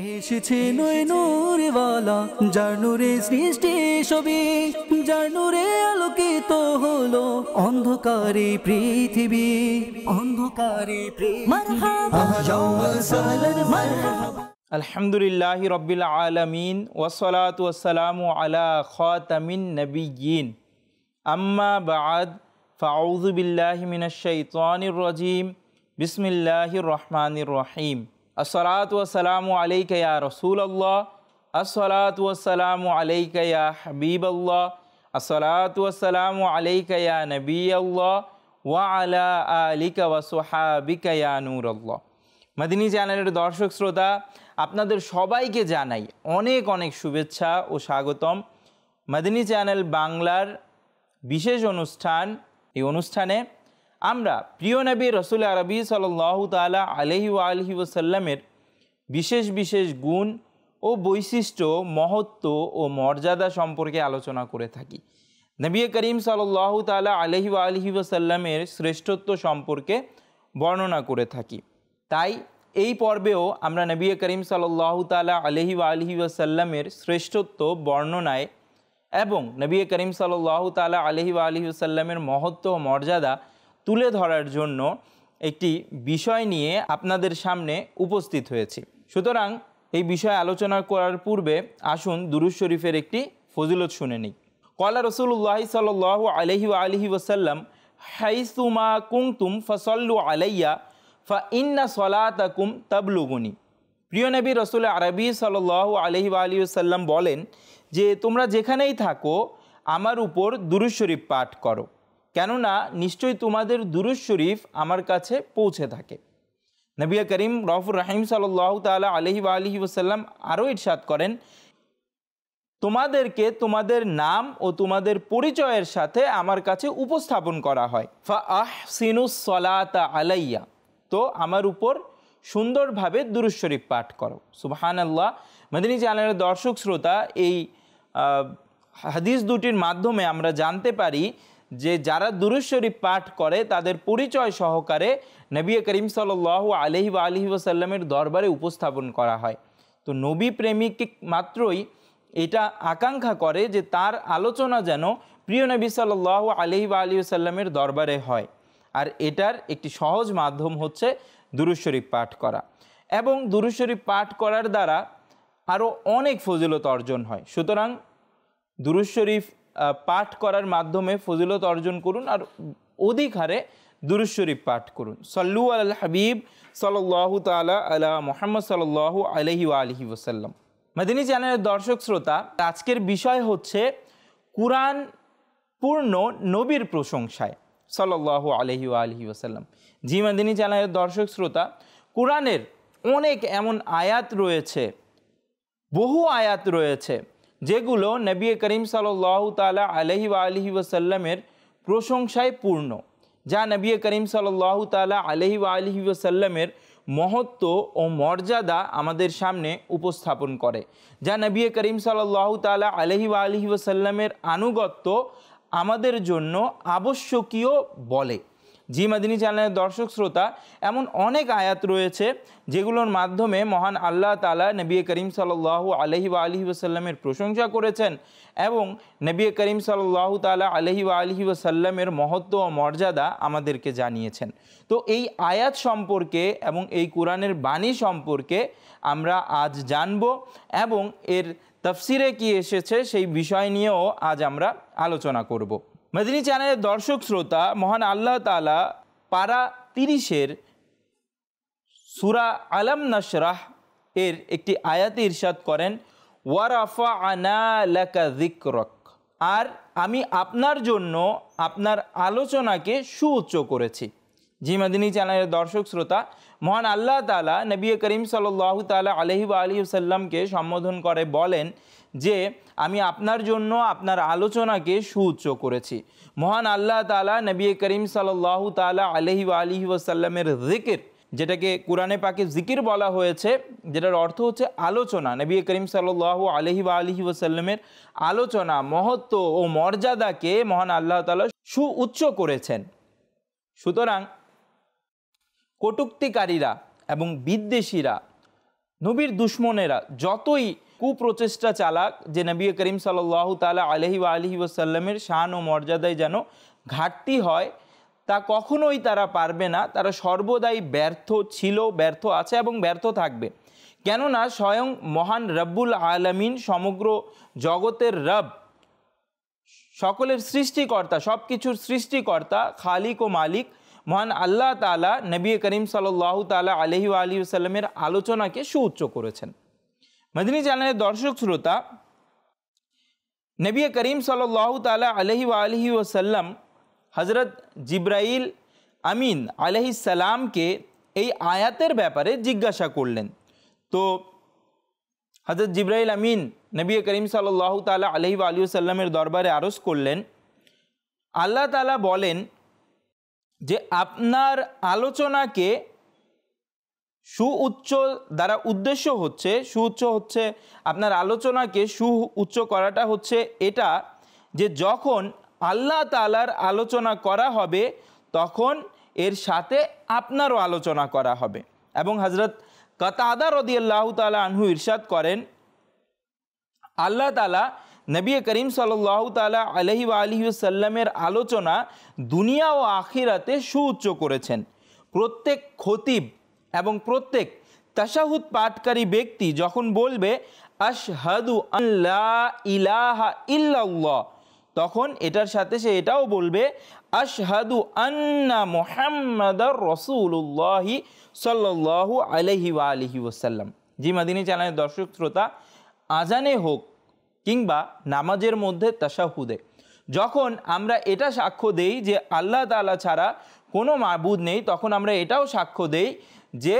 এসেছে নয় নূরওয়ালা, যার নূরে সৃষ্টি সবই, যার নূরে আলোকিত হলো অন্ধকারে পৃথিবী, অন্ধকারে আলহামদুলিল্লাহি রব্বিল আলামিন ওয়াসসালাতু ওয়াসসালামু আলা খাতামিন নবিয়্যিন আম্মা বা'দ ফাআউযু বিল্লাহি মিনাশ শাইতানির রাজীম বিসমিল্লাহির রহমানির রহিম আসসালাতু ওয়াসসালামু আলাইকা ইয়া রাসূলুল্লাহ আসসালাতু ওয়াসসালামু আলাইকা ইয়া হাবিবাল্লাহ আসসালাতু ওয়াসসালামু আলাইকা ইয়া নবিয়াল্লাহ ওয়া আলা আলিকা ওয়া সুহাবিকা ইয়া নূরাল্লাহ। মদিনী চ্যানেলের দর্শক শ্রোতা, আপনাদের সবাইকে জানাই অনেক অনেক শুভেচ্ছা ও স্বাগতম। মদিনী চ্যানেল বাংলার বিশেষ অনুষ্ঠান, এই অনুষ্ঠানে আমরা প্রিয় নবী রসুল আরবি সাল্লাল্লাহু তাআলা আলাইহি ওয়া আলিহি ওয়াসাল্লামের বিশেষ বিশেষ গুণ ও বৈশিষ্ট্য, মহত্ব ও মর্যাদা সম্পর্কে আলোচনা করে থাকি। নবী করিম সাল্লাল্লাহু তাআলা আলাইহি ওয়া আলিহি ওয়াসাল্লামের শ্রেষ্ঠত্ব সম্পর্কে বর্ণনা করে থাকি। তাই এই পর্বেও আমরা নবী করিম সাল্লাল্লাহু তাআলা আলাইহি ওয়া আলিহি ওয়াসাল্লামের শ্রেষ্ঠত্ব বর্ণনায় এবং নবী করিম সাল্লাল্লাহু তাআলা আলাইহি ওয়া আলিহি ওয়াসাল্লামের মহত্ব ও মর্যাদা তুলে ধরার জন্য একটি বিষয় নিয়ে আপনাদের সামনে উপস্থিত হয়েছি। সুতরাং এই বিষয়ে আলোচনা করার পূর্বে আসুন দুরূদ শরীফের একটি ফজিলত শুনে নিই। ক্বালা রাসূলুল্লাহ সাল্লাল্লাহু আলাইহি ওয়া আলিহি ওয়াসাল্লাম হাইসুমা কুনতুম ফাসাল্লু আলাইয়া ফা ইন্না সলাতাকুম তাবলুগুনি। প্রিয় নবী রসুল আরবি সাল্লাল্লাহু আলাইহি ওয়া আলিহি ওয়াসাল্লাম বলেন যে তোমরা যেখানেই থাকো আমার উপর দুরূদ শরীফ পাঠ করো, কেননা নিশ্চয়ই তোমাদের দুরূদ শরীফ আমার কাছে পৌঁছে থাকে। নবী করিম রউফুর রহিম সাল্লাল্লাহু তাআলা আলাইহি ওয়া আলিহি ওয়াসাল্লাম আরও ইরশাদ করেন, তোমাদেরকে তোমাদের নাম ও তোমাদের পরিচয়ের সাথে আমার কাছে উপস্থাপন করা হয়। ফা আহসিনুস সলাতা আলাইয়া, তো আমার উপর সুন্দরভাবে দুরূদ শরীফ পাঠ করো। সুবহানাল্লাহ। মদিনী চ্যানেলের দর্শক শ্রোতা, এই হাদিস দুটির মাধ্যমে আমরা জানতে পারি যে যারা দুরূদ শরীফ পাঠ করে তাদের পরিচয় সহকারে নবী করিম সাল্লাল্লাহু আলাইহি ওয়া আলিহি ওয়াসাল্লামের দরবারে উপস্থাপন করা হয়। তো নবী প্রেমিক মাত্রই এটা আকাঙ্ক্ষা করে যে তার আলোচনা যেন প্রিয় নবী সাল্লাল্লাহু আলাইহি ওয়া আলিহি ওয়াসাল্লামের দরবারে হয়, আর এটার একটি সহজ মাধ্যম হচ্ছে দুরূদ শরীফ পাঠ করা। এবং দুরূদ শরীফ পাঠ করার দ্বারা আরও অনেক ফজিলত অর্জন হয়। সুতরাং দুরূদ শরীফ পাঠ করার মাধ্যমে ফজিলত অর্জন করুন আর অধিক হারে দুরূদ শরীফ পাঠ করুন। সল্লু আলাল হাবিব সাল্লাল্লাহু তাআলা আলা মুহাম্মদ সাল্লাল্লাহু আলাইহি ওয়া আলিহি ওয়াসাল্লাম। মদিনী চ্যানেলের দর্শক শ্রোতা, আজকের বিষয় হচ্ছে কুরআন পূর্ণ নবীর প্রশংসায় সাল্লাল্লাহু আলাইহি ওয়া আলিহি ওয়াসাল্লাম। জি মদিনী চ্যানেলের দর্শক শ্রোতা, কুরআনের অনেক এমন আয়াত রয়েছে, বহু আয়াত রয়েছে যেগুলো নবী করিম সাল্লাল্লাহু তাআলা আলাইহি ওয়া আলিহি ওয়াসাল্লামের প্রশংসায় পূর্ণ, যা নবী করিম সাল্লাল্লাহু তাআলা আলাইহি ওয়া আলিহি ওয়াসাল্লামের মহত্ব ও মর্যাদা আমাদের সামনে উপস্থাপন করে, যা নবী করিম সাল্লাল্লাহু তাআলা আলাইহি ওয়া আলিহি ওয়াসাল্লামের আনুগত্য আমাদের জন্য আবশ্যকীয় বলে। জি মদিনী চ্যানেলের দর্শক শ্রোতা, এমন অনেক আয়াত রয়েছে যেগুলোর মাধ্যমে মহান আল্লাহ তাআলা নবী করিম সাল্লাল্লাহু আলাইহি ওয়া আলিহি ওয়াসাল্লামের প্রশংসা করেছেন এবং নবী করিম সাল্লাল্লাহু তাআলা আলাইহি ওয়া আলিহি ওয়াসাল্লামের মহত্ব ও মর্যাদা আমাদেরকে জানিয়েছেন। তো এই আয়াত সম্পর্কে এবং এই কোরআনের বাণী সম্পর্কে আমরা আজ জানব এবং এর তাফসিরে কি এসেছে সেই বিষয় নিয়েও আজ আমরা আলোচনা করব। মদিনী চ্যানেলের দর্শক শ্রোতা, মহান আল্লাহ তাআলা পারা 30-এর সূরা আলম নাশরাহ এর একটি আয়াতে ইরশাদ করেন, ওয়া রাফা'না লাকা যিকরাক, আর আমি আপনার জন্য আপনার আলোচনাকে সুউচ্চ করেছি। জি মদিনী চ্যানেলের দর্শক শ্রোতা, মহান আল্লাহ তাআলা নবী করিম সাল্লাল্লাহু তাআলা আলাইহি ওয়া আলিহি ওয়াসাল্লামকে সম্বোধন করে বলেন যে আমি আপনার জন্য আপনার আলোচনাকে সুউচ্চ করেছি। মহান আল্লাহ তাআলা নবী করিম সাল্লাল্লাহু তাআলা আলাইহি ওয়া আলিহি ওয়াসাল্লামের জিকির, যেটাকে কোরআনে পাকে জিকির বলা হয়েছে, যেটার অর্থ হচ্ছে আলোচনা, নবী করিম সাল্লাল্লাহু আলাইহি ওয়া আলিহি ওয়াসাল্লামের আলোচনা, মহত্ব ও মর্যাদাকে মহান আল্লাহ তাআলা সুউচ্চ করেছেন। সুতরাং কটূক্তিকারীরা এবং বিদ্বেষীরা নবীর দুশ্মনেরা যতই কুপ্রচেষ্টা চালাক যে নবী করিম সাল্লাল্লাহু তাআলা আলাইহি ওয়া আলিহি ওয়াসাল্লামের শান ও মর্যাদায় যেন ঘাটতি হয়, তা কখনোই তারা পারবে না। তারা সর্বদাই ব্যর্থ ছিল, ব্যর্থ আছে এবং ব্যর্থ থাকবে। কেননা স্বয়ং মহান রব্বুল আলামিন, সমগ্র জগতের রব, সকলের সৃষ্টিকর্তা, সব কিছুর সৃষ্টিকর্তা, খালিক ও মালিক মহান আল্লাহ তাআলা নবী করিম সাল্লাল্লাহু তাআলা আলাইহি ওয়া আলিহি ওয়াসাল্লামের আলোচনাকে সুউচ্চ করেছেন। মদিনী চ্যানেলের দর্শক শ্রোতা, নবী করিম সাল্লাল্লাহু তাআলা আলাইহি ওয়া আলিহি ওয়াসাল্লাম হযরত জিবরাইল আমিন আলাইহিস সালামকে এই আয়াতের ব্যাপারে জিজ্ঞাসা করলেন। তো হযরত জিবরাইল আমিন নবী করিম সাল্লাল্লাহু তাআলা আলাইহি ওয়া আলিহি ওয়াসাল্লামের দরবারে আরজ করলেন, আল্লাহ তাআলা বলেন যে আপনার আলোচনাকে সুউচ্চ দ্বারা উদ্দেশ্য হচ্ছে, সুউচ্চ হচ্ছে আপনার আলোচনাকে সুউচ্চ করাটা হচ্ছে এটা যে যখন আল্লাহ তাআলার আলোচনা করা হবে তখন এর সাথে আপনারও আলোচনা করা হবে। এবং হযরত কাতাদা রাদিয়াল্লাহু তাআলা আনহু ইরশাদ করেন, আল্লাহ তাআলা নবী করিম সাল্লাল্লাহু তাআলা আলাইহি ওয়া আলিহি ওয়াসাল্লামের আলোচনা দুনিয়া ও আখিরাতে সুউচ্চ করেছেন। প্রত্যেক খতিব এবং প্রত্যেক তাশাহুদ পাঠকারী ব্যক্তি যখন বলবে আশহাদু আল্লা ইলাহা ইল্লাল্লাহ, তখন এটার সাথে সে এটাও বলবে আশহাদু আন্না মুহাম্মাদার রাসূলুল্লাহি সাল্লাল্লাহু আলাইহি ওয়া আলিহি ওয়াসাল্লাম। জি মাদিনী চ্যানেলের দর্শক শ্রোতা, আজানে হোক কিংবা নামাজের মধ্যে তাশাহুদে যখন আমরা এটা সাক্ষ্য দেই যে আল্লাহ তাআলা ছাড়া কোনো মাবুদ নেই, তখন আমরা এটাও সাক্ষ্য দেই যে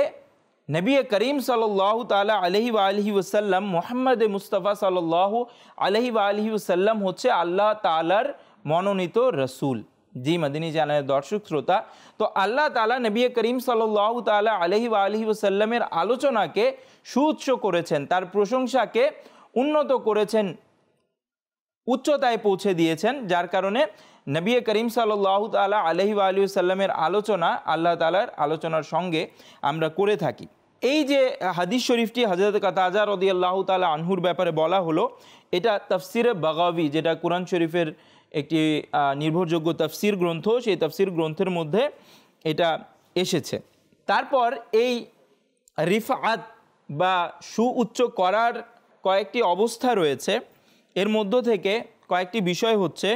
নবী করিম সাল্লাল্লাহু তাআলা আলাইহি ওয়া আলিহি ওয়াসাল্লাম, মুহাম্মদ মুস্তাফা সাল্লাল্লাহু আলাইহি ওয়া আলিহি ওয়াসাল্লাম হচ্ছে আল্লাহ তাআলার মনোনীত রসুল। জি মাদিনী চ্যানেলের দর্শক শ্রোতা, তো আল্লাহ তাআলা নবী করিম সাল্লাল্লাহু তাআলা আলাইহি ওয়া আলিহি ওয়াসাল্লামের আলোচনাকে সুউচ্চ করেছেন, তার প্রশংসাকে উন্নত করেছেন, উচ্চতায় পৌঁছে দিয়েছেন, যার কারণে নবী করিম সাল্লাল্লাহু তাআলা আলাইহি ওয়া আলিহি ওয়াসাল্লামের আলোচনা আল্লাহ তাআলার আলোচনার সঙ্গে আমরা করে থাকি। এই যে হাদিস শরীফটি হযরত কাতাদা রাদিয়াল্লাহু তাআলা আনহুর ব্যাপারে বলা হলো, এটা তাফসিরে বাগাবী, যেটা কোরআন শরীফের একটি নির্ভরযোগ্য তাফসির গ্রন্থ, সেই তাফসির গ্রন্থের মধ্যে এটা এসেছে। তারপর এই রিফআত বা সুউচ্চ করার কয়েকটি অবস্থা রয়েছে। এর মধ্য থেকে কয়েকটি বিষয় হচ্ছে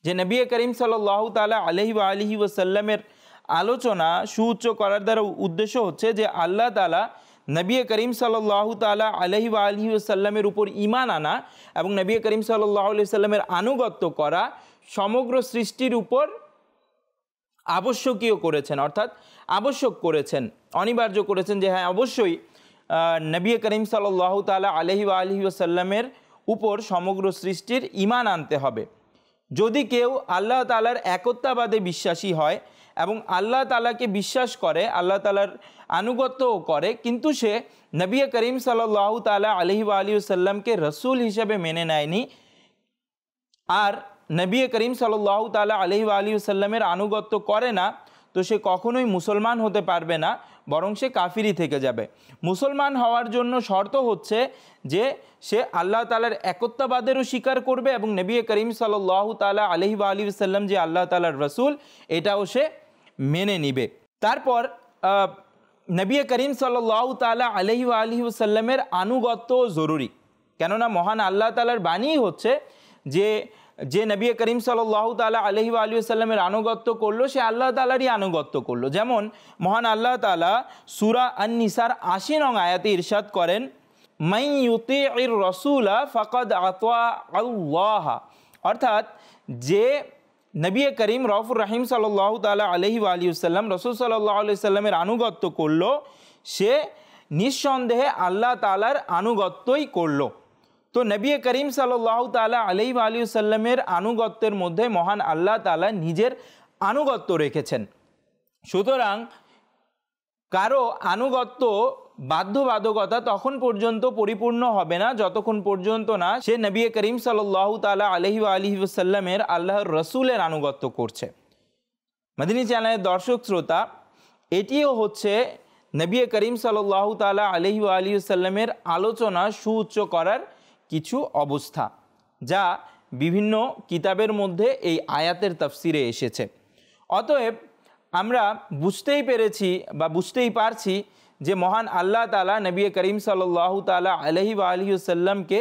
যে নবী করিম সাল্লাল্লাহু তাআলা আলাইহি ওয়া আলিহি ওয়াসাল্লামের আলোচনা সুউচ্চ করার দ্বারা উদ্দেশ্য হচ্ছে যে আল্লাহ তাআলা নবী করিম সাল্লাল্লাহু তাআলা আলাইহি ওয়া আলিহি ওয়াসাল্লামের উপর ঈমান আনা এবং নবী করিম সাল্লাল্লাহু আলাইহি ওয়াসাল্লামের আনুগত্য করা সমগ্র সৃষ্টির উপর আবশ্যকীয় করেছেন, অর্থাৎ আবশ্যক করেছেন, অনিবার্য করেছেন যে হ্যাঁ অবশ্যই নবী করিম সাল্লাল্লাহু তাআলা আলাইহি ওয়া আলিহি ওয়াসাল্লামের উপর সমগ্র সৃষ্টির ঈমান আনতে হবে। যদি কেউ আল্লাহ তাআলার একত্ববাদে বিশ্বাসী হয় এবং আল্লাহ তাআলাকে বিশ্বাস করে, আল্লাহ তাআলার আনুগত্যও করে, কিন্তু সে নবী করিম সাল্লাল্লাহু তাআলা আলাইহি ওয়া আলিহি ওয়াসাল্লামকে রসুল হিসেবে মেনে নেয়নি আর নবী করিম সাল্লাল্লাহু তাআলা আলাইহি ওয়া আলিহি ওয়াসাল্লামের আনুগত্য করে না, তো সে কখনোই মুসলমান হতে পারবে না, বরং সে কাফিরই থেকে যাবে। মুসলমান হওয়ার জন্য শর্ত হচ্ছে যে সে আল্লাহ তাআলার একত্ববাদেরও স্বীকার করবে এবং নবী করিম সাল্লাল্লাহু তাআলা আলাইহি ওয়া আলিহি ওয়াসাল্লাম যে আল্লাহ তাআলার রসুল এটাও সে মেনে নিবে। তারপর নবী করিম সাল্লাল্লাহু তাআলা আলাইহি ওয়া আলিহি ওয়াসাল্লামের আনুগত্য জরুরি, কেননা মহান আল্লাহ তাআলার বাণী হচ্ছে যে নবী করিম সাল্লাল্লাহু তাআলা আলাইহি ওয়া আলিহি ওয়াসাল্লামের আনুগত্য করলো সে আল্লাহ তাআলারই আনুগত্য করলো। যেমন মহান আল্লাহ তাআলা সূরা আন-নিসার ৮০ নং আয়াতে ইরশাদ করেন, মান ইউতিইর রাসূলা ফাকাদ আতা আল্লাহ, অর্থাৎ যে নবী করিম রউফুর রহিম সাল্লাল্লাহু তাআলা আলাইহি ওয়া আলিহি ওয়াসাল্লাম রাসূল সাল্লাল্লাহু আলাইহি ওয়াসাল্লামের আনুগত্য করলো সে নিঃসন্দেহে আল্লাহ তাআলার আনুগত্যই করলো। তো নবী করিম সাল্লাল্লাহু তাআলা আলাইহি ওয়া আলিহি ওয়াসাল্লামের আনুগত্যের মধ্যে মহান আল্লাহ তাআলা নিজের আনুগত্য রেখেছেন। সুতরাং কারো আনুগত্য বাধ্যবাধকতা তখন পর্যন্ত পরিপূর্ণ হবে না যতক্ষণ পর্যন্ত না সে নবী করিম সাল্লাল্লাহু তাআলা আলাইহি ওয়া আলিহি ওয়াসাল্লামের আল্লাহর রসুলের আনুগত্য করছে। মদিনী চ্যানেলের দর্শক শ্রোতা, এটিও হচ্ছে নবী করিম সাল্লাল্লাহু তাআলা আলাইহি ওয়া আলিহি ওয়াসাল্লামের আলোচনা সুউচ্চ করার কিছু অবস্থা, যা বিভিন্ন কিতাবের মধ্যে এই আয়াতের তাফসিরে এসেছে। অতএব আমরা বুঝতেই পেরেছি বা বুঝতেই পারছি যে মহান আল্লাহ তাআলা নবী করিম সাল্লাল্লাহু তাআলা আলাইহি ওয়া আলিহি ওয়াসাল্লামকে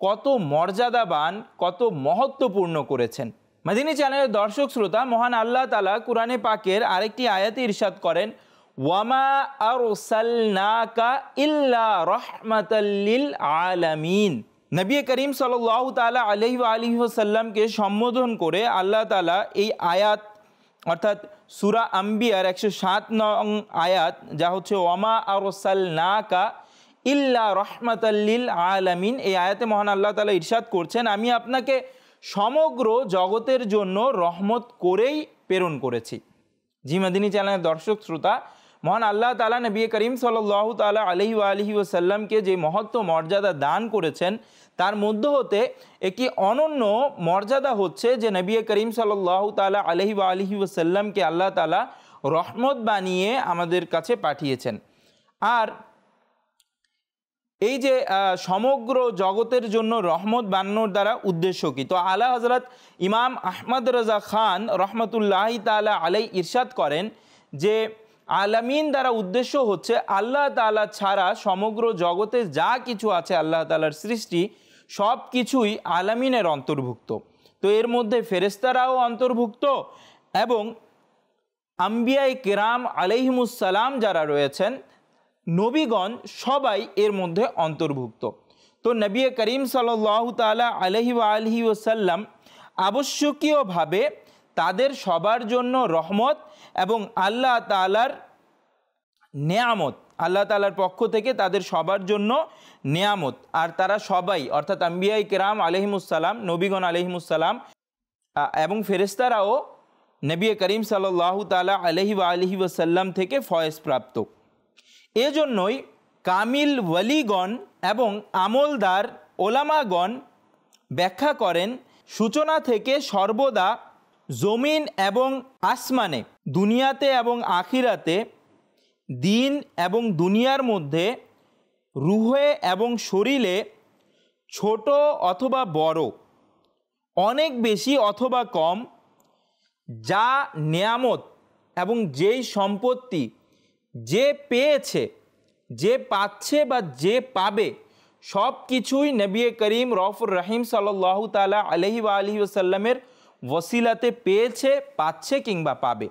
কত মর্যাদাবান, কত মহত্বপূর্ণ করেছেন। মাদিনী চ্যানেলের দর্শক শ্রোতা, মহান আল্লাহ তাআলা কুরআনে পাকের আরেকটি আয়াতে ইরশাদ করেন, ওয়ামা আরসালনাকা ইল্লা রাহমাতাল লিল আলামিন। নবী করিম সাল্লাল্লাহু তাআলা আলাইহি ওয়া আলিহি ওয়াসাল্লামকে সম্বোধন করে আল্লাহ তাআলা এই আয়াত অর্থাৎ সূরা আম্বিয়ার 107 নং আয়াত, যা হচ্ছে ওয়ামা আরসালনাকা ইল্লা রাহমাতাল লিল আলামিন, এই আয়াতে মহান আল্লাহ তাআলা ইরশাদ করছেন, আমি আপনাকে সমগ্র জগতের জন্য রহমত করেই প্রেরণ করেছি। জি মাদিনী চ্যানেলের দর্শক শ্রোতা, মহান আল্লাহ তাআলা নবী করিম সাল্লাল্লাহু তাআলা আলাইহি ওয়া আলিহি ওয়াসাল্লামকে যে মহত্ব মর্যাদা দান করেছেন, তার মধ্য হতে একটি অনন্য মর্যাদা হচ্ছে যে নবী করিম সাল্লাল্লাহু তাআলা আলাইহি ওয়া আলিহি ওয়াসাল্লামকে আল্লাহ তাআলা রহমত বানিয়ে আমাদের কাছে পাঠিয়েছেন। আর এই যে সমগ্র জগতের জন্য রহমত বানানোর দ্বারা উদ্দেশ্য কি? তো আলা হযরত ইমাম আহমদ রাজা খান রহমতুল্লাহি তাআলা আলাই ইরশাদ করেন যে আলামিন দ্বারা উদ্দেশ্য হচ্ছে আল্লাহ তাআলা ছাড়া সমগ্র জগতে যা কিছু আছে আল্লাহ তাআলার সৃষ্টি, সব কিছুই আলামিনের অন্তর্ভুক্ত। তো এর মধ্যে ফেরেশতারাও অন্তর্ভুক্ত এবং আম্বিয়ায়ে কেরাম আলাইহিমুস সালাম যারা রয়েছেন, নবীগণ, সবাই এর মধ্যে অন্তর্ভুক্ত। তো নবী করিম সাল্লাল্লাহু তাআলা আলাইহি ওয়া আলিহি ওয়াসাল্লাম আবশ্যকীয়ভাবে তাদের সবার জন্য রহমত এবং আল্লাহ তাআলার নেয়ামত, আল্লাহ তাআলার পক্ষ থেকে তাদের সবার জন্য নেয়ামত। আর তারা সবাই অর্থাৎ আম্বিয়ায়ে কেরাম আলাইহিমুস সালাম, নবীগণ আলাইহিমুস সালাম এবং ফেরেশতারাও নবী করিম সাল্লাল্লাহু তাআলা আলাইহি ওয়া আলিহি ওয়াসাল্লাম থেকে ফয়েজ প্রাপ্ত। এজন্যই কামিল ওয়ালিগণ এবং আমলদার ওলামাগণ ব্যাখ্যা করেন, সূচনা থেকে সর্বদা জমিন এবং আসমানে, দুনিয়াতে এবং আখিরাতে, দিন এবং দুনিয়ার মধ্যে, রুহে এবং শরীরে, ছোট অথবা বড়, অনেক বেশি অথবা কম, যা নেয়ামত এবং যেই সম্পত্তি যে পেয়েছে, যে পাচ্ছে বা যে পাবে, সব কিছুই নবী করিম রউফুর রহিম সাল্লাল্লাহু তাআলা আলাইহি ওয়া আলিহি ওয়াসাল্লামের ওসিলাতে পেয়েছে, পাচ্ছে কিংবা পাবে।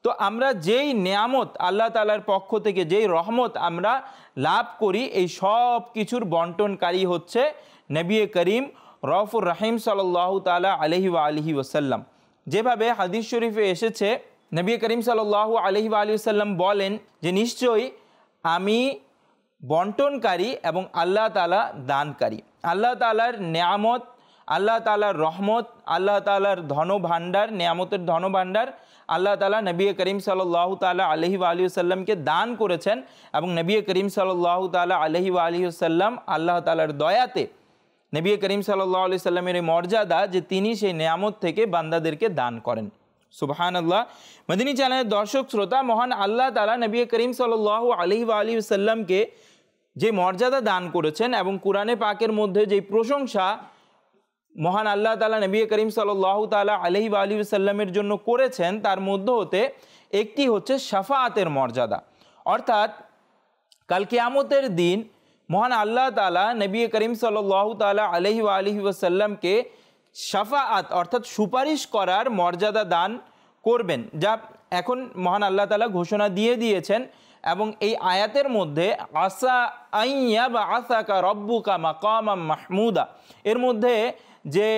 তো আমরা যেই নেয়ামত আল্লাহ তাআলার পক্ষ থেকে, যেই রহমত আমরা লাভ করি, এই সব কিছুর বন্টনকারী হচ্ছে নবী করিম রউফুর রহিম সাল্লাল্লাহু তাআলা আলাইহি ওয়া আলিহি ওয়াসাল্লাম। যেভাবে হাদিস শরীফে এসেছে, নবী করিম সাল্লাল্লাহু আলাইহি ওয়া আলিহি ওয়াসাল্লাম বলেন যে নিশ্চয়ই আমি বন্টনকারী এবং আল্লাহ তাআলা দানকারী। আল্লাহ তাআলার নেয়ামত, আল্লাহ তাআলার রহমত, আল্লাহ তাআলার ধনভাণ্ডার, নেয়ামতের ধনভাণ্ডার আল্লাহ তাআলা নবী করিম সাল্লাল্লাহু তাআলা আলাইহি ওয়া আলিহি ওয়াসাল্লামকে দান করেছেন এবং নবী করিম সাল্লাল্লাহু তাআলা আলাইহি ওয়া আলিহি ওয়াসাল্লাম আল্লাহ তাআলার দয়াতে নবী করিম সাল্লাল্লাহু আলাইহি সাল্লামের এই মর্যাদা যে তিনি সেই নেয়ামত থেকে বান্দাদেরকে দান করেন। সুবহানাল্লাহ। মদিনী চ্যানেলের দর্শক শ্রোতা, মহান আল্লাহ তাআলা নবী করিম সাল্লাল্লাহু আলাইহি ওয়া আলিহি ওয়াসাল্লামকে যে মর্যাদা দান করেছেন এবং কোরআনে পাকের মধ্যে যে প্রশংসা মহান আল্লাহ তাআলা নবী করিম সাল্লাল্লাহু তাআলা আলাইহি ওয়া আলিহি ওয়াসাল্লামের জন্য করেছেন, তার মধ্য হতে একটি হচ্ছে শাফাআতের মর্যাদা। অর্থাৎ কাল কিয়ামতের দিন মহান আল্লাহ তাআলা নবী করিম সাল্লাল্লাহু তাআলা আলাইহি ওয়া আলিহি ওয়াসাল্লামকে শাফাআত অর্থাৎ সুপারিশ করার মর্যাদা দান করবেন, যা এখন মহান আল্লাহ তাআলা ঘোষণা দিয়ে দিয়েছেন। এবং এই আয়াতের মধ্যে আসা আইয়া বা আসাকা রব্বুকা মাকামাম মাহমুদা, এর মধ্যে যে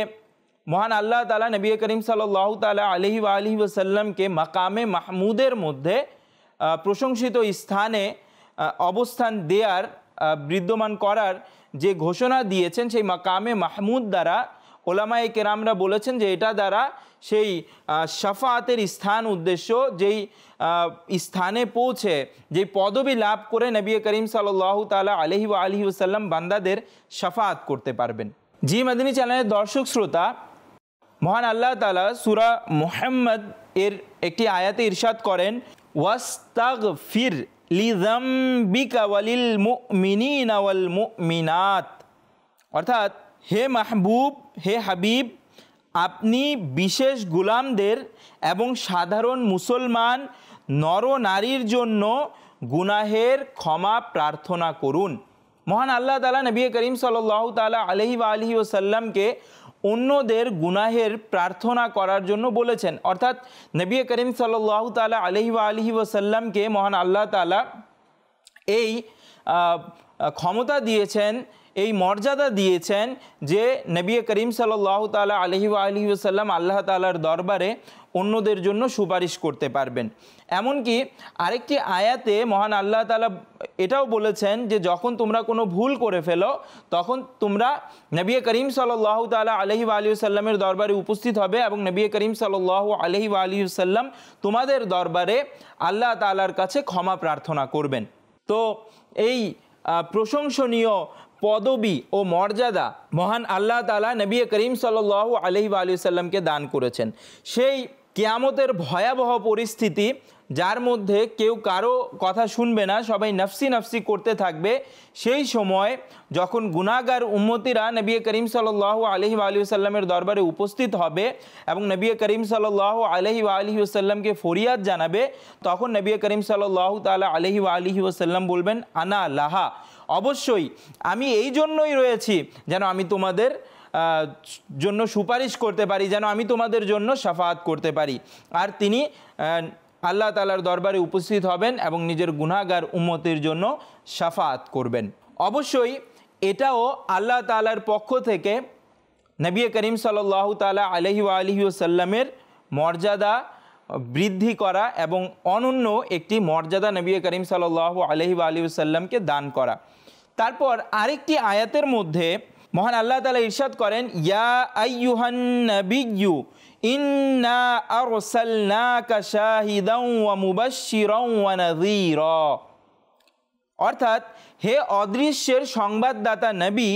মহান আল্লাহ তাআলা নবী করিম সাল্লাল্লাহু তাআলা আলাইহি ওয়া আলিহি ওয়াসাল্লামকে মাকামে মাহমুদের মধ্যে প্রশংসিত স্থানে অবস্থান দেয়ার, বিদ্যমান করার যে ঘোষণা দিয়েছেন, সেই মাকামে মাহমুদ দ্বারা ওলামায়ে কেরামরা বলেছেন যে এটা দ্বারা সেই শাফাআতের স্থান উদ্দেশ্য, যেই স্থানে পৌঁছে যেই পদবি লাভ করে নবী করিম সাল্লাল্লাহু তাআলা আলাইহি ওয়া আলিহি ওয়াসাল্লাম বান্দাদের শাফাআত করতে পারবেন। জি মাদিনী চ্যানেলের দর্শক শ্রোতা, মহান আল্লাহ তাআলা সূরা মুহাম্মদ এর একটি আয়াতে ইরশাদ করেন, ওয়াস্তাগফির লিযামবিকা ওয়ালিল মুমিনিনা ওয়াল মুমিনাত। অর্থাৎ হে মাহবুব, হে হাবিব, আপনি বিশেষ গোলামদের এবং সাধারণ মুসলমান নর নারীর জন্য গুনাহের ক্ষমা প্রার্থনা করুন। মহান আল্লাহ তাআলা নবী করিম সাল্লাল্লাহু তাআলা আলাইহি ওয়া আলিহি ওয়াসাল্লামকে অন্যদের গুনাহের প্রার্থনা করার জন্য বলেছেন। অর্থাৎ নবী করিম সাল্লাল্লাহু তাআলা আলাইহি ওয়া আলিহি ওয়াসাল্লামকে মহান আল্লাহ তাআলা এই ক্ষমতা দিয়েছেন, এই মর্যাদা দিয়েছেন যে নবী করিম সাল্লাল্লাহু তাআলা আলাইহি ওয়া আলিহি ওয়াসাল্লাম আল্লাহ তাআলার দরবারে অন্যদের জন্য সুপারিশ করতে পারবেন। এমনকি আরেকটি আয়াতে মহান আল্লাহ তাআলা এটাও বলেছেন যে যখন তোমরা কোনো ভুল করে ফেলো তখন তোমরা নবী করিম সাল্লাল্লাহু তাআলা আলাইহি ওয়া আলিহি ওয়াসাল্লামের দরবারে উপস্থিত হবে এবং নবী করিম সাল্লাল্লাহু আলাইহি ওয়া আলিহি ওয়াসাল্লাম তোমাদের দরবারে আল্লাহ তাআলার কাছে ক্ষমা প্রার্থনা করবেন। তো এই প্রশংসনীয় পদবী ও মর্যাদা মহান আল্লাহ তাআলা নবী করিম সাল্লাল্লাহু আলাইহি ওয়া আলিহি ওয়াসাল্লামকে দান করেছেন। সেই কিয়ামতের ভয়াবহ পরিস্থিতি, যার মধ্যে কেউ কারো কথা শুনবে না, সবাই নফসি নফসি করতে থাকবে, সেই সময় যখন গুনাহগার উম্মতিরা নবী করিম সাল্লাল্লাহু আলাইহি ওয়া আলিহি ওয়াসাল্লামের দরবারে উপস্থিত হবে এবং নবী করিম সাল্লাল্লাহু আলাইহি ওয়া আলিহি ওয়াসাল্লামকে ফরিয়াদ জানাবে, তখন নবী করিম সাল্লাল্লাহু তাআলা আলাইহি ওয়া আলিহি ওয়াসাল্লাম বলবেন, আনা লাহা, অবশ্যই আমি এই জন্যই রয়েছি যেন আমি তোমাদের জন্য সুপারিশ করতে পারি, যেন আমি তোমাদের জন্য শাফাআত করতে পারি। আর তিনি আল্লাহ তাআলার দরবারে উপস্থিত হবেন এবং নিজের গুনাহগার উম্মতের জন্য শাফাআত করবেন। অবশ্যই এটাও আল্লাহ তাআলার পক্ষ থেকে নবী করিম সাল্লাল্লাহু তাআলা আলাইহি ওয়া আলিহি ওয়াসাল্লামের মর্যাদা বৃদ্ধি করা এবং অনন্য একটি মর্যাদা নবী করিম সাল্লাল্লাহু আলাইহি ওয়া আলিহি ওয়াসাল্লামকে দান করা। তারপর আরেকটি আয়াতের মধ্যে মহান আল্লাহ তাআলা ইরশাদ করেন, ইয়া আইয়ুহান নাবিয়্যু ইন্না আরসালনাকা শাহিদান ওয়া মুবাশশিরান ওয়া নাযীরা। অর্থাৎ হে অদৃশ্যের সংবাদদাতা নবী,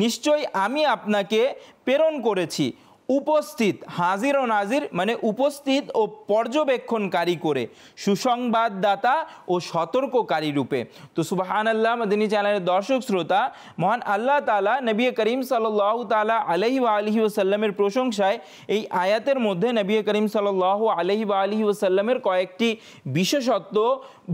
নিশ্চয়ই আমি আপনাকে প্রেরণ করেছি উপস্থিত, হাজির ও নাজির মানে উপস্থিত ও পর্যবেক্ষণকারী করে, সুসংবাদদাতা ও সতর্ককারী রূপে। তো সুবহানাল্লাহ, মদিনী চ্যানেলের দর্শক শ্রোতা, মহান আল্লাহ তাআলা নবী করিম সাল্লাল্লাহু তাআলা আলাইহি ওয়া আলিহি ওয়াসাল্লামের প্রশংসায় এই আয়াতের মধ্যে নবী করিম সাল্লাল্লাহু আলাইহি ওয়া আলিহি ওয়াসাল্লামের কয়েকটি বিশেষত্ব,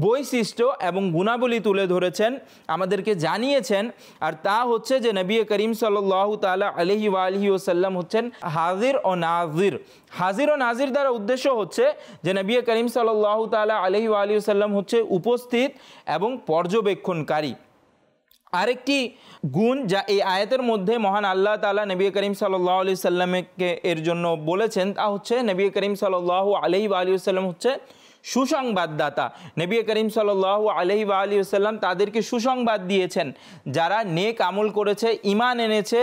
বৈশিষ্ট্য এবং গুণাবলী তুলে ধরেছেন, আমাদেরকে জানিয়েছেন। আর তা হচ্ছে যে নবী করিম সাল্লাল্লাহু তাআলা আলাইহি ওয়া আলিহি ওয়াসাল্লাম হচ্ছেন হাজির ও নাজির। হাজির ও নাজির দ্বারা উদ্দেশ্য হচ্ছে যে নবী করিম সাল্লাল্লাহু তাআলা আলাইহি ওয়া আলিহি ওয়াসাল্লাম হচ্ছে উপস্থিত এবং পর্যবেক্ষণকারী। আরেকটি গুণ যা এই আয়াতের মধ্যে মহান আল্লাহ তাআলা নবী করিম সাল্লাল্লাহু আলাইহি ওয়াসাল্লামকে এর জন্য বলেছেন, তা হচ্ছে নবী করিম সাল্লাল্লাহু আলাইহি ওয়া আলিহি ওয়াসাল্লাম হচ্ছে সুসংবাদদাতা। নবী করিম সাল্লাল্লাহু আলাইহি ওয়া আলিহি ওয়াসাল্লাম তাদেরকে সুসংবাদ দিয়েছেন যারা নেক আমল করেছে, ঈমান এনেছে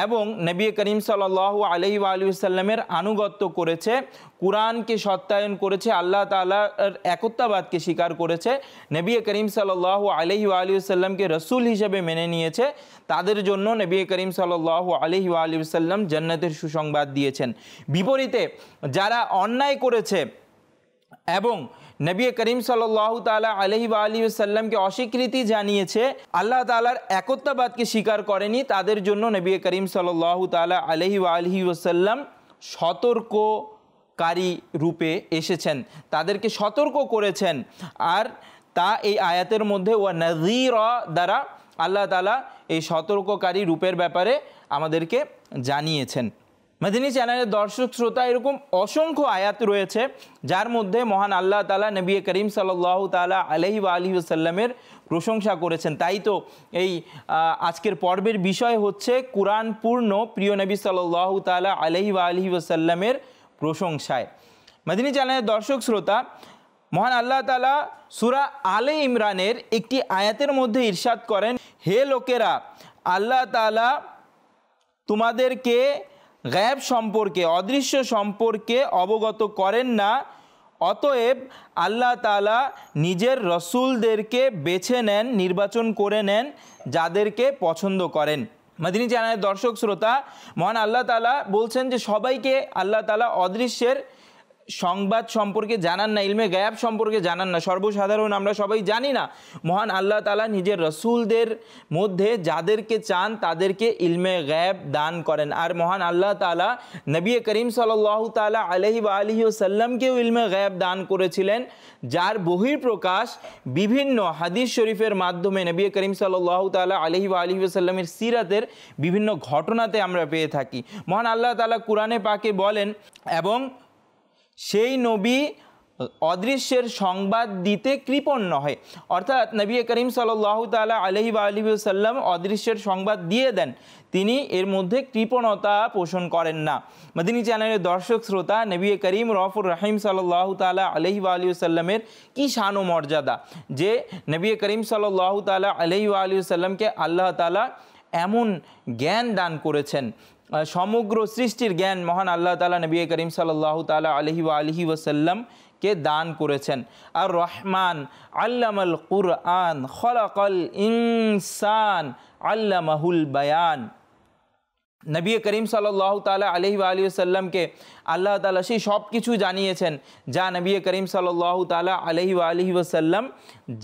এবং নবী করিম সাল্লাল্লাহু আলাইহি ওয়া আলিহি ওয়াসাল্লামের আনুগত্য করেছে, কুরআনকে সত্যায়ন করেছে, আল্লাহ তাআলার একত্ববাদকে স্বীকার করেছে, নবী করিম সাল্লাল্লাহু আলাইহি ওয়া আলিহি ওয়াসাল্লামকে রাসূল হিসেবে মেনে নিয়েছে, তাদের জন্য নবী করিম সাল্লাল্লাহু আলাইহি ওয়া আলিহি ওয়াসাল্লাম জান্নাতের সুসংবাদ দিয়েছেন। বিপরীতে যারা অন্যায় করেছে এবং নবী করিম সাল্লাল্লাহু তাআলা আলাইহি ওয়া আলিহি ওয়াসাল্লামকে অস্বীকৃতি জানিয়েছে, আল্লাহ তাআলার একত্ববাদকে স্বীকার করেনি, তাদের জন্য নবী করিম সাল্লাল্লাহু তাআলা আলাইহি ওয়া আলিহি ওয়াসাল্লাম সতর্ককারী রূপে এসেছেন, তাদেরকে সতর্ক করেছেন। আর তা এই আয়াতের মধ্যে ওয়া নাযীরা দ্বারা আল্লাহ তাআলা এই সতর্ককারী রূপের ব্যাপারে আমাদেরকে জানিয়েছেন। মদিনী চ্যানেলের দর্শক শ্রোতা, এরকম অসংখ্য আয়াত রয়েছে যার মধ্যে মহান আল্লাহ তাআলা নবী করিম সাল্লাল্লাহু তাআলা আলাইহি ওয়া আলিহি ওয়াসাল্লামের প্রশংসা করেছেন। তাই তো এই আজকের পর্বের বিষয় হচ্ছে কুরআন পূর্ণ প্রিয় নবী সাল্লাল্লাহু তাআলা আলাইহি ওয়া আলিহি ওয়াসাল্লামের প্রশংসায়। মদিনী চ্যানেলের দর্শক শ্রোতা, মহান আল্লাহ তাআলা সূরা আলে ইমরানের একটি আয়াতের মধ্যে ইরশাদ করেন, হে লোকেরা, আল্লাহ তাআলা তোমাদেরকে গায়েব সম্পর্কে, অদৃশ্য সম্পর্কে অবগত করেন না, অতএব আল্লাহ তাআলা নিজের রসুলদেরকে বেছে নেন, নির্বাচন করে নেন যাদেরকে পছন্দ করেন। মদিনী চ্যানেলের দর্শক শ্রোতা, মহান আল্লাহ তাআলা বলছেন যে সবাইকে আল্লাহ তাআলা অদৃশ্যের সংবাদ সম্পর্কে জানান না, ইলমে গায়াব সম্পর্কে জানান না। সর্বসাধারণ আমরা সবাই জানি না। মহান আল্লাহ তাআলা নিজের রসুলদের মধ্যে যাদেরকে চান তাদেরকে ইলমে গায়াব দান করেন। আর মহান আল্লাহ তাআলা নবী করিম সাল্লাল্লাহু তাআলা আলাইহি ওয়া আলিহি ওয়াসাল্লামকেও ইলমে গায়াব দান করেছিলেন, যার বহিঃপ্রকাশ বিভিন্ন হাদিস শরীফের মাধ্যমে নবী করিম সাল্লাল্লাহু তাআলা আলাইহি ওয়া আলিহি ওয়াসাল্লামের সিরাতের বিভিন্ন ঘটনাতে আমরা পেয়ে থাকি। মহান আল্লাহ তাআলা কুরআনে পাকে বলেন, এবং সেই নবী অদৃশ্যের সংবাদ দিতে কৃপণ নয়। অর্থাৎ নবী করিম সাল্লাল্লাহু তাআলা আলাইহি ওয়া আলিহি ওয়াসাল্লাম অদৃশ্যের সংবাদ দিয়ে দেন, তিনি এর মধ্যে কৃপণতা পোষণ করেন না। মদিনী চ্যানেলের দর্শক শ্রোতা, নবী করিম রউফুর রহিম সাল্লাল্লাহু তাআলা আলাইহি ওয়া আলিহি ওয়াসাল্লামের কি শান ও মর্যাদা যে নবী করিম সাল্লাল্লাহু তাআলা আলাইহি ওয়া আলিহি ওয়াসাল্লামকে আল্লাহ তাআলা এমন জ্ঞান দান করেছেন, সমগ্র সৃষ্টির জ্ঞান মহান আল্লাহ তাআলা নবী করিম সাল্লাল্লাহু তাআলা আলাইহি ওয়া আলিহি ওয়াসাল্লামকে দান করেছেন। আর রহমান আল্লামাল কুরআন খলাকাল ইনসান আল্লামাহুল বায়ান। নবী করিম সাল্লাল্লাহু তাআলা আলাইহি ওয়া আলিহি ওয়াসাল্লামকে আল্লাহ তাআলা সেই সব কিছু জানিয়েছেন যা নবী করিম সাল্লাল্লাহু তাআলা আলাইহি ওয়া আলিহি ওয়াসাল্লাম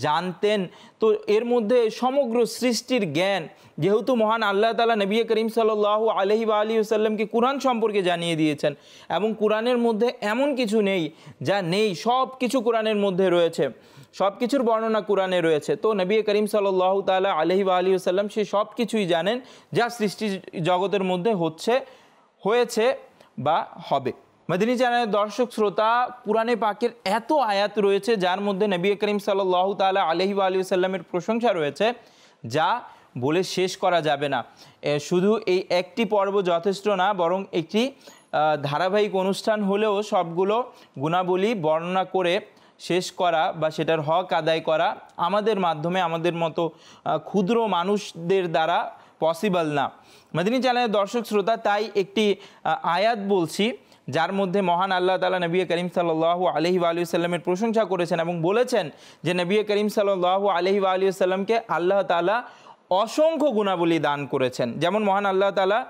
জানতেন। তো এর মধ্যে সমগ্র সৃষ্টির জ্ঞান, যেহেতু মহান আল্লাহ তাআলা নবী করিম সাল্লাল্লাহু আলাইহি ওয়া আলিহি ওয়াসাল্লামকে কুরআন সম্পর্কে জানিয়ে দিয়েছেন, এবং কুরআনের মধ্যে এমন কিছু নেই যা নেই, সব কিছু কুরআনের মধ্যে রয়েছে, সব কিছুর বর্ণনা কুরআনে রয়েছে। তো নবী করিম সাল্লাল্লাহু তাআলা আলাইহি ওয়া আলিহি ওয়াসাল্লাম সে সব কিছুই জানেন যা সৃষ্টি জগতের মধ্যে হয়েছে বা হবে। মদিনী চ্যানেলের দর্শক শ্রোতা, কুরআনে পাকের এত আয়াত রয়েছে যার মধ্যে নবী করিম সাল্লাল্লাহু তাআলা আলাইহি ওয়া আলিহি ওয়াসাল্লামের প্রশংসা রয়েছে, যা বলে শেষ করা যাবে না। শুধু এই একটি পর্ব যথেষ্ট না, বরং একটি ধারাবাহিক অনুষ্ঠান হলেও সবগুলো গুণাবলী বর্ণনা করে শেষ করা বা সেটার হক আদায় করা আমাদের মাধ্যমে, আমাদের মতো ক্ষুদ্র মানুষদের দ্বারা পসিবল না। মদিনী চ্যানেলের দর্শক শ্রোতা, তাই একটি আয়াত বলছি যার মধ্যে মহান আল্লাহ তাআলা নবী করিম সাল্লাল্লাহু আলাইহি ওয়া আলিহি ওয়াসাল্লামের প্রশংসা করেছেন এবং বলেছেন যে নবী করিম সাল্লাল্লাহু আলাইহি ওয়া আলিহি ওয়াসাল্লামকে আল্লাহ তাআলা অসংখ্য গুণাবলী দান করেছেন। যেমন মহান আল্লাহ তাআলা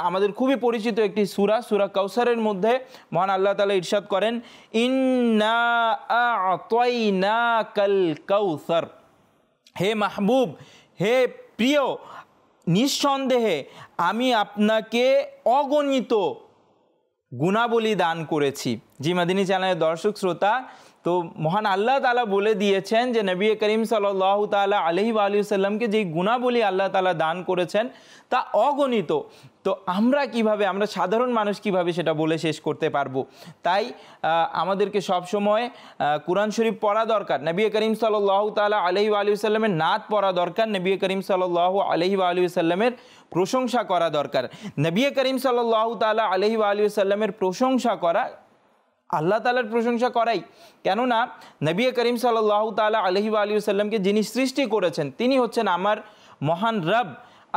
আমাদের খুবই পরিচিত একটি সূরা কাউসারের মধ্যে মহান আল্লাহ তাআলা ইরশাদ করেন, ইন্না আ'তাইনাকাল কাউসার, হে মাহবুব, হে প্রিয়, নিঃসন্দেহে আমি আপনাকে অগণিত গুণাবলী দান করেছি। জি মদিনী চ্যানেলের দর্শক শ্রোতা, তো মহান আল্লাহ তাআলা বলে দিয়েছেন যে নবী করিম সাল্লাল্লাহু তাআলা আলাইহি ওয়া আলিহি ওয়াসাল্লামকে যেই গুণাবলী আল্লাহ তাআলা দান করেছেন তা অগণিত। তো আমরা সাধারণ মানুষ কিভাবে সেটা বলে শেষ করতে পারবো? তাই আমাদেরকে সবসময় কুরআন শরীফ পড়া দরকার, নবী করিম সাল্লাল্লাহু তাআলা আলাইহি ওয়া আলিহি ওয়াসাল্লামের নাত পড়া দরকার, নবী করিম সাল্লাল্লাহু আলাইহি ওয়া আলিহি ওয়াসাল্লামের প্রশংসা করা দরকার। নবী করিম সাল্লাল্লাহু তাআলা আলাইহি ওয়া আলিহি ওয়াসাল্লামের প্রশংসা করা আল্লাহ তাআলার প্রশংসা করাই, কেননা নবী করিম সাল্লাল্লাহু তাআলা আলাইহি ওয়া আলিহি ওয়াসাল্লামকে যিনি সৃষ্টি করেছেন তিনি হচ্ছেন আমার মহান রব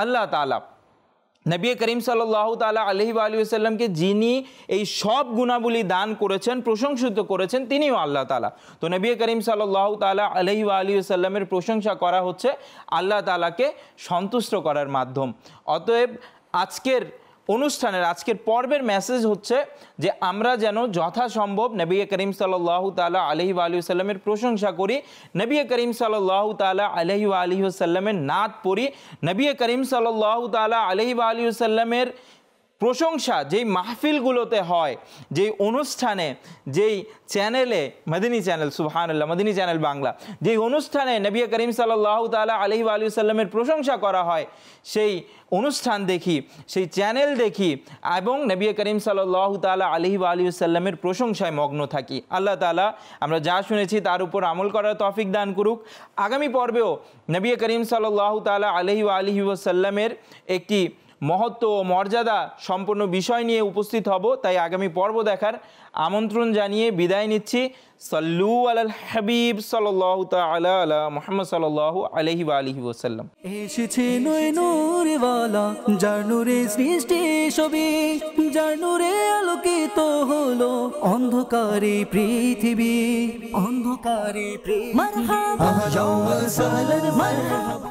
আল্লাহ তাআলা। নবী করিম সাল্লাল্লাহু তাআলা আলাইহি ওয়া আলিহি ওয়াসাল্লামকে যিনি এই সব গুণাবলী দান করেছেন, প্রশংসিত করেছেন, তিনিও আল্লাহ তাআলা। তো নবী করিম সাল্লাল্লাহু তাআলা আলাইহি ওয়া আলিহি ওয়াসাল্লামের প্রশংসা করা হচ্ছে আল্লাহ তাআলাকে সন্তুষ্ট করার মাধ্যম। অতএব আজকের পর্বের মেসেজ হচ্ছে যে আমরা যেন যথাসম্ভব নবী করিম সাল্লাল্লাহু তাআলা আলাইহি ওয়া আলিহি ওয়াসাল্লামের প্রশংসা করি, নবী করিম সাল্লাল্লাহু তাআলা আলাইহি ওয়া আলিহি ওয়াসাল্লামের নাত পড়ি, নবী করিম সাল্লাল্লাহু তাআলা আলাইহি ওয়া আলিহি ওয়াসাল্লামের প্রশংসা যেই মাহফিলগুলোতে হয়, যেই অনুষ্ঠানে, যেই চ্যানেলে, মদিনী চ্যানেল, সুবহানাল্লাহ, মদিনী চ্যানেল বাংলা, যেই অনুষ্ঠানে নবী করিম সাল্লাল্লাহু তাআলা আলাইহি ওয়া আলিহি ওয়াসাল্লামের প্রশংসা করা হয়, সেই অনুষ্ঠান দেখি, সেই চ্যানেল দেখি এবং নবী করিম সাল্লাল্লাহু তাআলা আলাইহি ওয়া আলিহি ওয়াসাল্লামের প্রশংসায় মগ্ন থাকি। আল্লাহ তাআলা আমরা যা শুনেছি তার উপর আমল করার তৌফিক দান করুক। আগামী পর্বেও নবী করিম সাল্লাল্লাহু তাআলা আলাইহি ওয়া আলিহি ওয়াসাল্লামের একটি মহত্ব ও মর্যাদা সম্পূর্ণ বিষয় নিয়ে উপস্থিত হব। তাই আগামী পর্ব দেখার আমন্ত্রণ জানিয়ে বিদায় নিচ্ছি। সাল্লু আলাল হাবিব সাল্লাল্লাহু তাআলা আলা মুহাম্মদ সাল্লাল্লাহু আলাইহি ওয়া আলিহি ওয়াসাল্লাম। এসেছে নূরওয়ালা, যার নূরে সৃষ্টি সবই, যার নূরে আলোকিত হলো অন্ধকারে পৃথিবী, অন্ধকারে পৃথিবী। মারহাবা, মারহাবা।